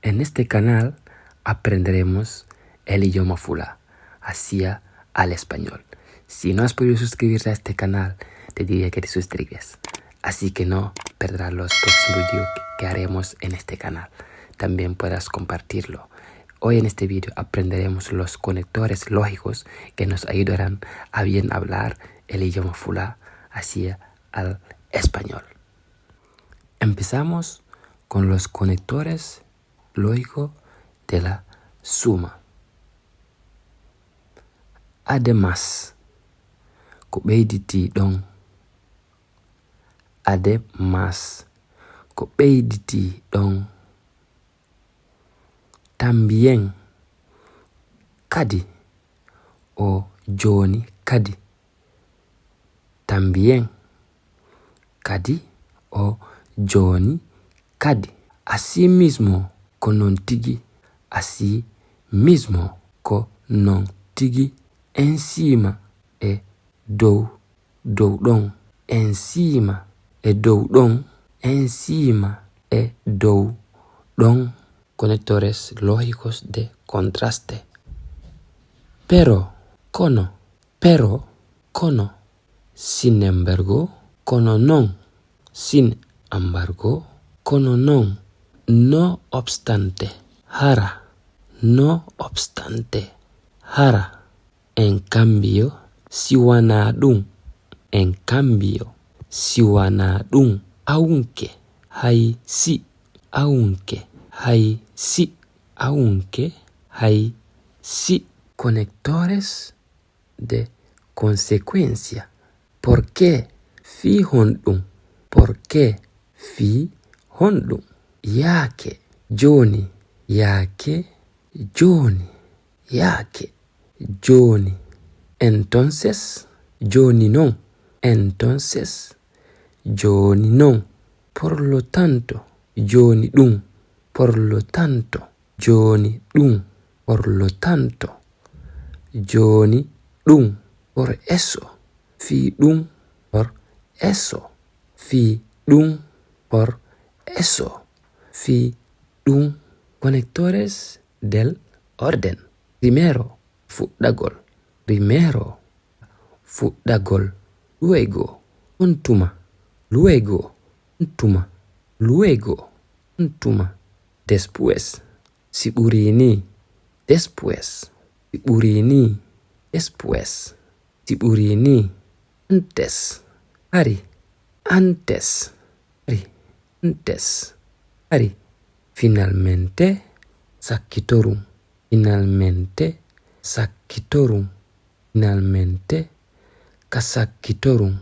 En este canal aprenderemos el idioma Fula, hacia al español. Si no has podido suscribirte a este canal, te diría que te suscribes. Así que no perderás los próximos vídeos que haremos en este canal. También podrás compartirlo. Hoy en este vídeo aprenderemos los conectores lógicos que nos ayudarán a bien hablar el idioma Fula hacia al español. Empezamos con los conectores lógicos de la suma. Además, ko ɓeyditi ɗon. Además, ko ɓeyditi ɗon. También, kadi, o joni kadi. También, kadi, o joni kadi. Así mismo, ko non tigi. Así mismo, ko non tigi. Encima e dow ɗon. Encima e dow ɗon. Encima e dow ɗon. Conectores lógicos de contraste. Pero, kono, sin embargo, kono non, sin embargo, kono non, no obstante, hara, no obstante, hara. En cambio, siwana ɗum. En cambio, siwana ɗum. Aunque, hay sí. Aunque, hay sí. Aunque, hay sí. Conectores de consecuencia. ¿Por qué? Fi honɗum. ¿Por qué? Fi honɗum. Yake, joni. Yake, joni. Yake, joni. Entonces, joni non. Entonces, joni non. Por lo tanto, joni ɗum. Por lo tanto, joni ɗum. Por lo tanto, joni ɗum. Por eso, fi ɗum. Por eso, fi ɗum. Por eso, fi ɗum. Conectores del orden. Primero, fuɗɗagol. Primero, fuɗɗagol. Luego, untuma. Luego, untuma. Luego, untuma. Después, si ɓuri ni. Después, si ɓuri ni. Después, si ɓuri ni. Antes, hari. Antes, hari. Antes, hari. Finalmente, sakkitorum. Finalmente, sakkitorum. Finalmente, kasakkitorum.